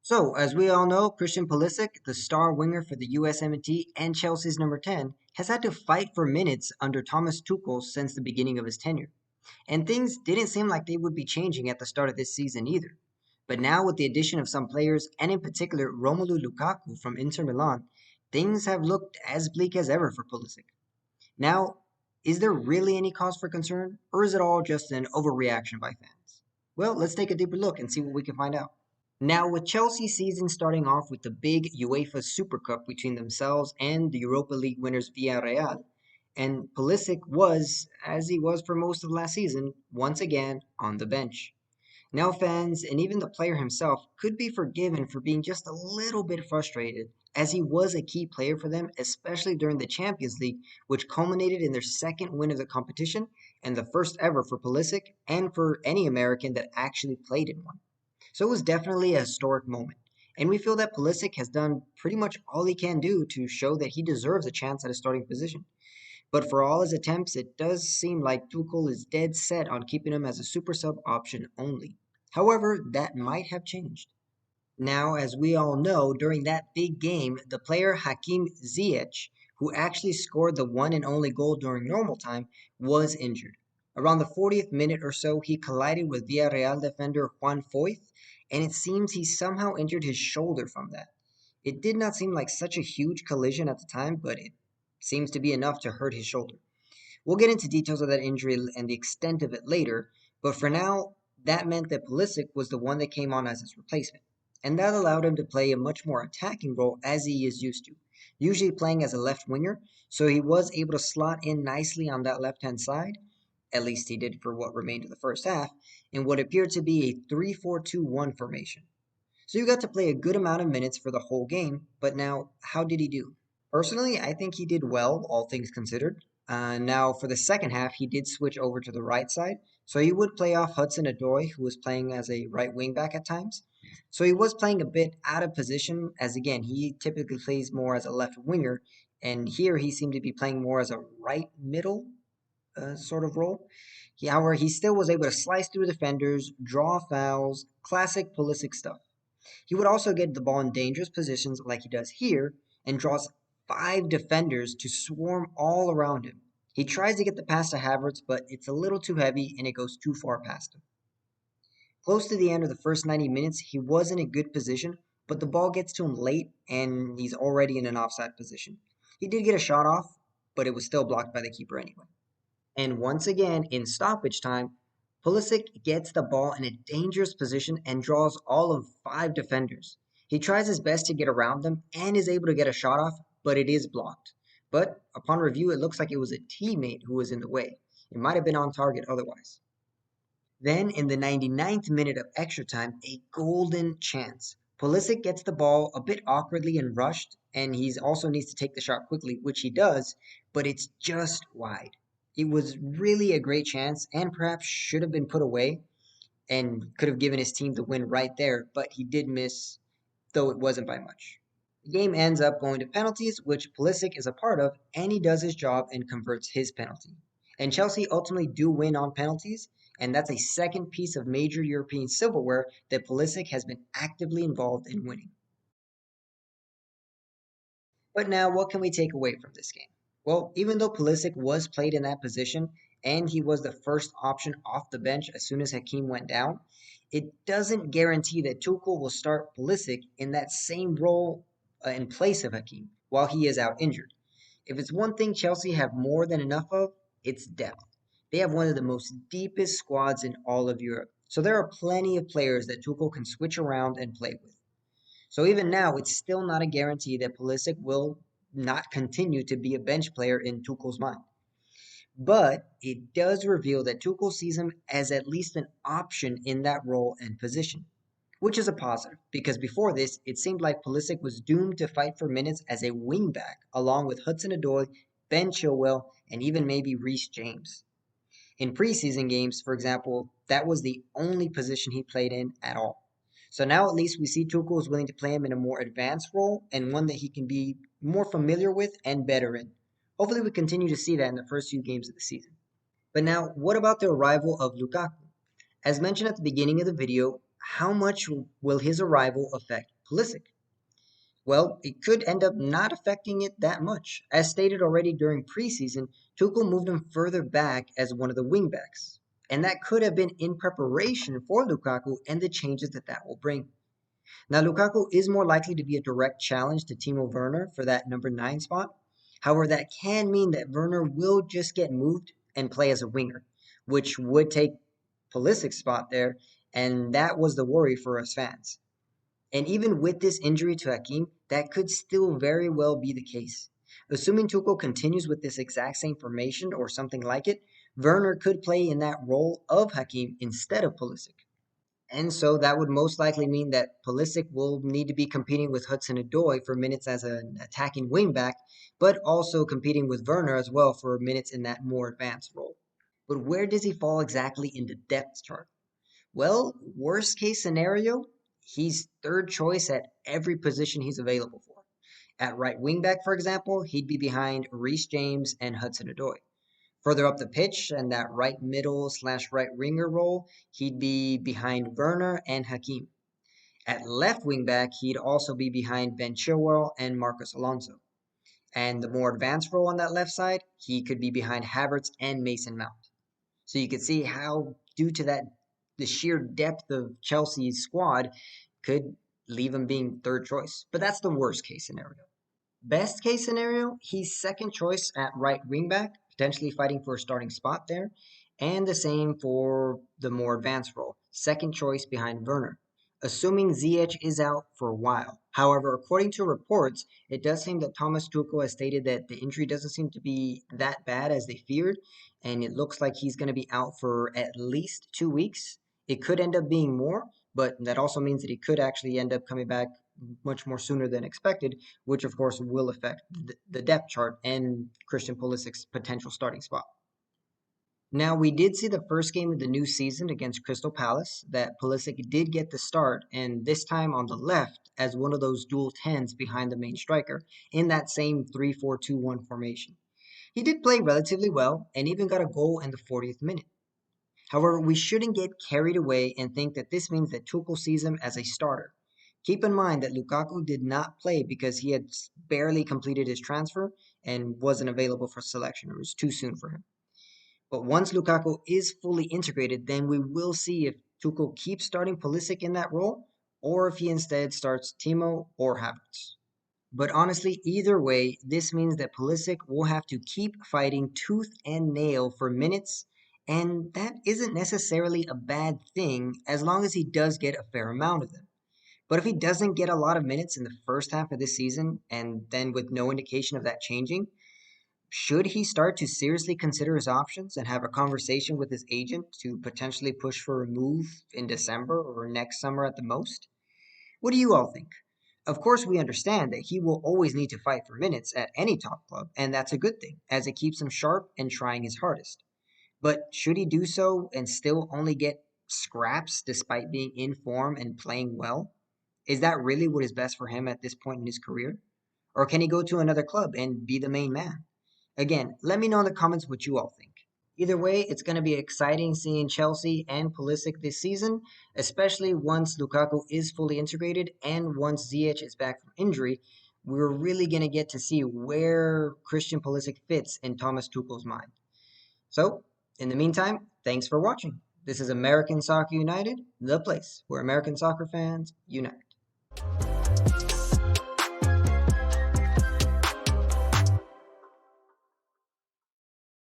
So, as we all know, Christian Pulisic, the star winger for the USMNT and Chelsea's number 10, has had to fight for minutes under Thomas Tuchel since the beginning of his tenure. And things didn't seem like they would be changing at the start of this season either. But now, with the addition of some players, and in particular Romulu Lukaku from Inter Milan, things have looked as bleak as ever for Pulisic. Now, is there really any cause for concern, or is it all just an overreaction by fans? Well, let's take a deeper look and see what we can find out. Now, with Chelsea's season starting off with the big UEFA Super Cup between themselves and the Europa League winners Villarreal, and Pulisic was, as he was for most of last season, once again on the bench. Now, fans and even the player himself could be forgiven for being just a little bit frustrated, as he was a key player for them, especially during the Champions League, which culminated in their second win of the competition and the first ever for Pulisic and for any American that actually played in one. So it was definitely a historic moment. And we feel that Pulisic has done pretty much all he can do to show that he deserves a chance at a starting position. But for all his attempts, it does seem like Tuchel is dead set on keeping him as a super sub option only. However, that might have changed. Now, as we all know, during that big game, the player Hakim Ziyech, who actually scored the one and only goal during normal time, was injured. Around the 40th minute or so, he collided with Villarreal defender Juan Foyth, and it seems he somehow injured his shoulder from that. It did not seem like such a huge collision at the time, but it seems to be enough to hurt his shoulder. We'll get into details of that injury and the extent of it later, but for now, that meant that Pulisic was the one that came on as his replacement. And that allowed him to play a much more attacking role as he is used to, usually playing as a left winger, so he was able to slot in nicely on that left hand side, at least he did for what remained of the first half, in what appeared to be a 3-4-2-1 formation. So you got to play a good amount of minutes for the whole game, but now, how did he do? Personally, I think he did well, all things considered. Now, for the second half, he did switch over to the right side, so he would play off Hudson-Odoi, who was playing as a right wing back at times. So he was playing a bit out of position, as again, he typically plays more as a left winger, and here he seemed to be playing more as a right middle sort of role. However, he still was able to slice through defenders, draw fouls, classic Pulisic stuff. He would also get the ball in dangerous positions like he does here and draws five defenders to swarm all around him. He tries to get the pass to Havertz, but it's a little too heavy and it goes too far past him. Close to the end of the first 90 minutes, he was in a good position, but the ball gets to him late and he's already in an offside position. He did get a shot off, but it was still blocked by the keeper anyway. And once again, in stoppage time, Pulisic gets the ball in a dangerous position and draws all of five defenders. He tries his best to get around them and is able to get a shot off, but it is blocked. But upon review, it looks like it was a teammate who was in the way. It might have been on target otherwise. Then, in the 99th minute of extra time, a golden chance. Pulisic gets the ball a bit awkwardly and rushed, and he also needs to take the shot quickly, which he does, but it's just wide. It was really a great chance and perhaps should have been put away and could have given his team the win right there, but he did miss, though it wasn't by much. The game ends up going to penalties, which Pulisic is a part of, and he does his job and converts his penalty. And Chelsea ultimately do win on penalties, and that's a second piece of major European silverware that Pulisic has been actively involved in winning. But now, what can we take away from this game? Well, even though Pulisic was played in that position and he was the first option off the bench as soon as Hakim went down, it doesn't guarantee that Tuchel will start Pulisic in that same role in place of Hakim while he is out injured. If it's one thing Chelsea have more than enough of, it's depth. They have one of the most deepest squads in all of Europe. So there are plenty of players that Tuchel can switch around and play with. So even now, it's still not a guarantee that Pulisic will not continue to be a bench player in Tuchel's mind. But it does reveal that Tuchel sees him as at least an option in that role and position, which is a positive because before this, it seemed like Pulisic was doomed to fight for minutes as a wingback along with Hudson-Odoi, Ben Chilwell, and even maybe Reece James. In preseason games, for example, that was the only position he played in at all. So now at least we see Tuchel is willing to play him in a more advanced role and one that he can be more familiar with and better in. Hopefully we continue to see that in the first few games of the season. But now, what about the arrival of Lukaku? As mentioned at the beginning of the video, how much will his arrival affect Pulisic. Well, it could end up not affecting it that much. As stated already during preseason, Tuchel moved him further back as one of the wingbacks. And that could have been in preparation for Lukaku and the changes that that will bring. Now, Lukaku is more likely to be a direct challenge to Timo Werner for that number 9 spot. However, that can mean that Werner will just get moved and play as a winger, which would take Pulisic's spot there, and that was the worry for us fans. And even with this injury to Hakim, that could still very well be the case. Assuming Tuchel continues with this exact same formation or something like it, Werner could play in that role of Hakim instead of Pulisic. And so that would most likely mean that Pulisic will need to be competing with Hudson-Odoi for minutes as an attacking wingback, but also competing with Werner as well for minutes in that more advanced role. But where does he fall exactly in the depth chart? Well, worst case scenario, he's third choice at every position he's available for. At right wingback, for example, he'd be behind Reece James and Hudson-Odoi. Further up the pitch and that right middle slash right winger role, he'd be behind Werner and Hakim. At left wing back, he'd also be behind Ben Chilwell and Marcus Alonso. And the more advanced role on that left side, he could be behind Havertz and Mason Mount. So you could see how, due to that, the sheer depth of Chelsea's squad could leave him being third choice. But that's the worst case scenario. Best case scenario, he's second choice at right wingback, potentially fighting for a starting spot there. And the same for the more advanced role, second choice behind Werner, assuming Ziyech is out for a while. However, according to reports, it does seem that Thomas Tuchel has stated that the injury doesn't seem to be that bad as they feared, and it looks like he's going to be out for at least 2 weeks. It could end up being more, but that also means that he could actually end up coming back much more sooner than expected, which of course will affect the depth chart and Christian Pulisic's potential starting spot. Now, we did see the first game of the new season against Crystal Palace that Pulisic did get the start, and this time on the left as one of those dual tens behind the main striker in that same 3-4-2-1 formation. He did play relatively well and even got a goal in the 40th minute. However, we shouldn't get carried away and think that this means that Tuchel sees him as a starter. Keep in mind that Lukaku did not play because he had barely completed his transfer and wasn't available for selection. It was too soon for him. But once Lukaku is fully integrated, then we will see if Tuchel keeps starting Pulisic in that role or if he instead starts Timo or Havertz. But honestly, either way, this means that Pulisic will have to keep fighting tooth and nail for minutes, and that isn't necessarily a bad thing as long as he does get a fair amount of them. But if he doesn't get a lot of minutes in the first half of this season, and then with no indication of that changing, should he start to seriously consider his options and have a conversation with his agent to potentially push for a move in December or next summer at the most? What do you all think? Of course, we understand that he will always need to fight for minutes at any top club, and that's a good thing, as it keeps him sharp and trying his hardest. But should he do so and still only get scraps despite being in form and playing well? Is that really what is best for him at this point in his career? Or can he go to another club and be the main man? Again, let me know in the comments what you all think. Either way, it's going to be exciting seeing Chelsea and Pulisic this season, especially once Lukaku is fully integrated and once Ziyech is back from injury. We're really going to get to see where Christian Pulisic fits in Thomas Tuchel's mind. So, in the meantime, thanks for watching. This is American Soccer United, the place where American soccer fans unite.